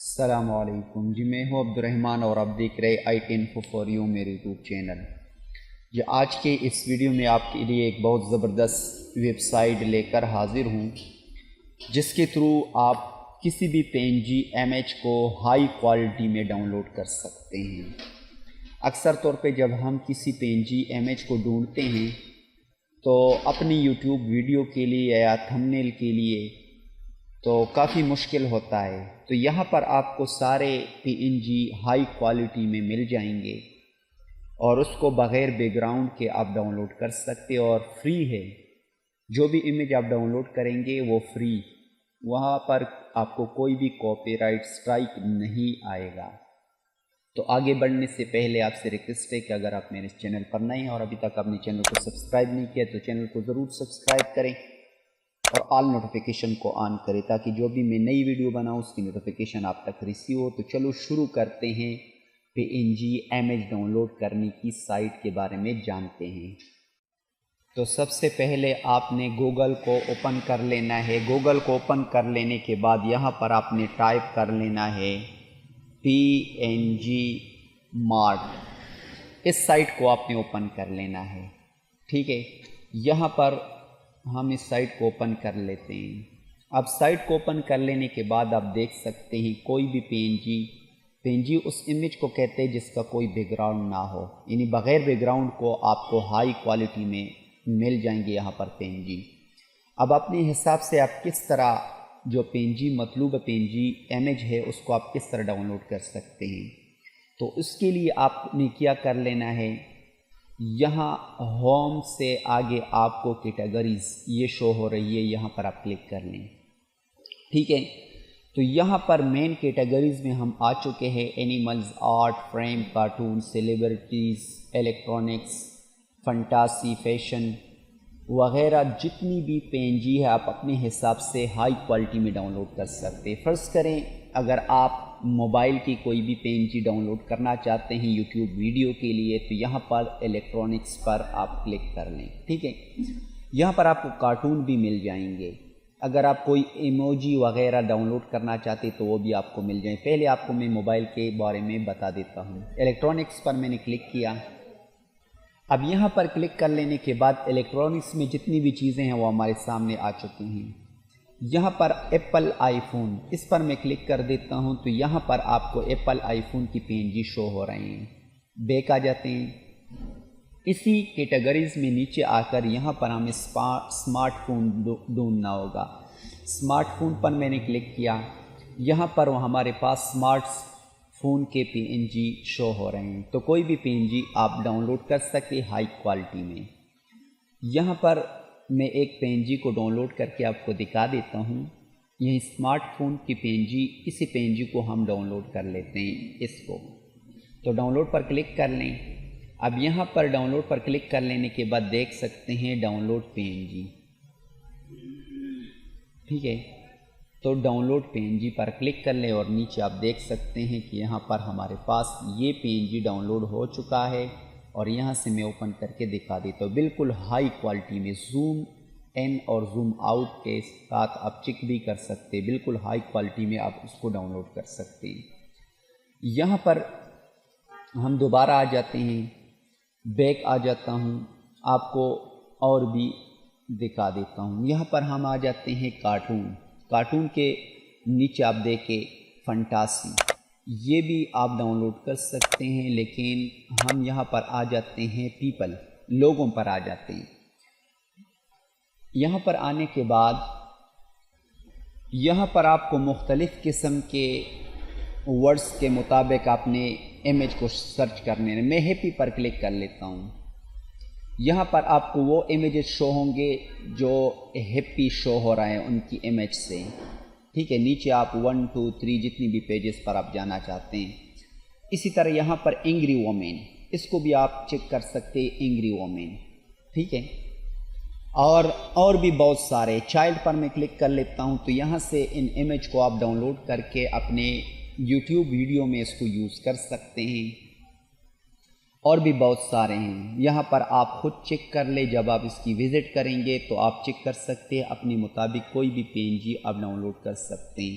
السلام علیکم جی، میں ہوں عبد الرحمن اور آپ دیکھ رہے IT Info for You میرے یوٹیوب چینل۔ جی آج کے اس ویڈیو میں آپ کے لیے ایک بہت زبردست ویب سائٹ لے کر حاضر ہوں، جس کے تھرو آپ کسی بھی PNG امیج کو ہائی کوالٹی میں ڈاؤن لوڈ کر سکتے ہیں۔ اکثر طور پہ جب ہم کسی PNG امیج کو ڈھونڈتے ہیں تو اپنی یوٹیوب ویڈیو کے لیے یا تھمبنیل کے لیے تو کافی مشکل ہوتا ہے، تو یہاں پر آپ کو سارے PNG ہائی کوالٹی میں مل جائیں گے اور اس کو بغیر بیک گراؤنڈ کے آپ ڈاؤن لوڈ کر سکتے اور فری ہے۔ جو بھی امیج آپ ڈاؤن لوڈ کریں گے وہ فری، وہاں پر آپ کو کوئی بھی کاپی رائٹ سٹرائک نہیں آئے گا۔ تو آگے بڑھنے سے پہلے آپ سے ریکویسٹ ہے کہ اگر آپ میرے چینل پر نئے ہیں اور ابھی تک اپنے چینل کو سبسکرائب نہیں کیا تو چینل کو ضرور سبسکرائب کریں اور آل نوٹیفیکیشن کو آن کریں تاکہ جو بھی میں نئی ویڈیو بناؤں اس کی نوٹیفیکیشن آپ تک ریسیو ہو۔ تو چلو شروع کرتے ہیں PNG امیج ڈاؤن لوڈ کرنے کی سائٹ کے بارے میں جانتے ہیں۔ تو سب سے پہلے آپ نے گوگل کو اوپن کر لینا ہے۔ گوگل کو اوپن کر لینے کے بعد یہاں پر آپ نے ٹائپ کر لینا ہے PNG مارٹ۔ اس سائٹ کو آپ نے اوپن کر لینا ہے، ٹھیک ہے۔ یہاں پر ہم اس سائٹ کو اوپن کر لیتے ہیں۔ اب سائٹ کو اوپن کر لینے کے بعد آپ دیکھ سکتے ہیں کوئی بھی PNG اس امیج کو کہتے ہیں جس کا کوئی بیک گراؤنڈ نہ ہو، یعنی بغیر بیک گراؤنڈ کو آپ کو ہائی کوالٹی میں مل جائیں گے یہاں پر PNG۔ اب اپنے حساب سے آپ کس طرح جو مطلوب PNG امیج ہے اس کو آپ کس طرح ڈاؤن لوڈ کر سکتے ہیں، تو اس کے لیے آپ نے کیا کر لینا ہے، یہاں ہوم سے آگے آپ کو کیٹیگریز یہ شو ہو رہی ہے، یہاں پر آپ کلک کر لیں، ٹھیک ہے۔ تو یہاں پر مین کیٹیگریز میں ہم آ چکے ہیں، animals, art, frame, cartoon, celebrities, electronics, fantasy, fashion وغیرہ جتنی بھی PNG ہے آپ اپنے حساب سے ہائی کوالٹی میں ڈاؤن لوڈ کر سکتے ہیں۔ فرض کریں اگر آپ موبائل کی کوئی بھی PNG ڈاؤن لوڈ کرنا چاہتے ہیں یوٹیوب ویڈیو کے لیے تو یہاں پر الیکٹرانکس پر آپ کلک کر لیں، ٹھیک ہے۔ یہاں پر آپ کو کارٹون بھی مل جائیں گے۔ اگر آپ کوئی ایموجی وغیرہ ڈاؤن لوڈ کرنا چاہتے تو وہ بھی آپ کو مل جائیں۔ پہلے آپ کو میں موبائل کے بارے میں بتا دیتا ہوں۔ الیکٹرانکس پر میں نے کلک کیا۔ اب یہاں پر کلک کر لینے کے بعد الیکٹرانکس میں جتنی بھی چیزیں ہیں وہ ہمارے سامنے آ چکی ہیں۔ یہاں پر ایپل آئی فون، اس پر میں کلک کر دیتا ہوں تو یہاں پر آپ کو ایپل آئی فون کی PNG شو ہو رہے ہیں۔ بیک آ جاتے ہیں۔ اسی کیٹیگریز میں نیچے آ کر یہاں پر ہمیں اسمارٹ فون ڈھونڈنا ہوگا۔ اسمارٹ فون پر میں نے کلک کیا، یہاں پر ہمارے پاس اسمارٹ فون کے PNG شو ہو رہے ہیں، تو کوئی بھی PNG آپ ڈاؤن لوڈ کر سکتے ہائی کوالٹی میں۔ یہاں پر میں ایک PNG کو ڈاؤن لوڈ کر کے آپ کو دکھا دیتا ہوں۔ یہ اسمارٹ فون کی PNG، اسی PNG کو ہم ڈاؤن لوڈ کر لیتے ہیں اس کو۔ تو ڈاؤن لوڈ پر کلک کر لیں۔ اب یہاں پر ڈاؤن لوڈ پر کلک کر لینے کے بعد دیکھ سکتے ہیں ڈاؤن لوڈ PNG، ٹھیک ہے۔ تو ڈاؤن لوڈ PNG پر کلک کر لیں اور نیچے آپ دیکھ سکتے ہیں کہ یہاں پر ہمارے پاس یہ PNG ڈاؤن لوڈ ہو چکا ہے اور یہاں سے میں اوپن کر کے دکھا دیتا ہوں۔ بالکل ہائی کوالٹی میں زوم ان اور زوم آؤٹ کے ساتھ آپ چیک بھی کر سکتے ہیں، بالکل ہائی کوالٹی میں آپ اس کو ڈاؤن لوڈ کر سکتے ہیں۔ یہاں پر ہم دوبارہ آ جاتے ہیں، بیک آ جاتا ہوں، آپ کو اور بھی دکھا دیتا ہوں۔ یہاں پر ہم آ جاتے ہیں کارٹون کے نیچے آپ دیکھیں فنٹاسی، یہ بھی آپ ڈاؤن لوڈ کر سکتے ہیں، لیکن ہم یہاں پر آ جاتے ہیں پیپل، لوگوں پر آ جاتے ہیں۔ یہاں پر آنے کے بعد یہاں پر آپ کو مختلف قسم کے ورڈز کے مطابق اپنے امیج کو سرچ کرنے ہیں۔ میں ہیپی پر کلک کر لیتا ہوں۔ یہاں پر آپ کو وہ امیجز شو ہوں گے جو ہیپی شو ہو رہے ہیں ان کی امیج سے، ٹھیک ہے۔ نیچے آپ 1 2 3 جتنی بھی پیجز پر آپ جانا چاہتے ہیں۔ اسی طرح یہاں پر اینگری وومین، اس کو بھی آپ چیک کر سکتے ہیں، اینگری وومین، ٹھیک ہے۔ اور بھی بہت سارے۔ چائلڈ پر میں کلک کر لیتا ہوں تو یہاں سے ان امیج کو آپ ڈاؤن لوڈ کر کے اپنے یوٹیوب ویڈیو میں اس کو یوز کر سکتے ہیں، اور بھی بہت سارے ہیں۔ یہاں پر آپ خود چیک کر لیں، جب آپ اس کی وزٹ کریں گے تو آپ چیک کر سکتے ہیں، اپنے مطابق کوئی بھی PNG آپ ڈاؤن لوڈ کر سکتے ہیں۔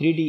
3D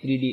3D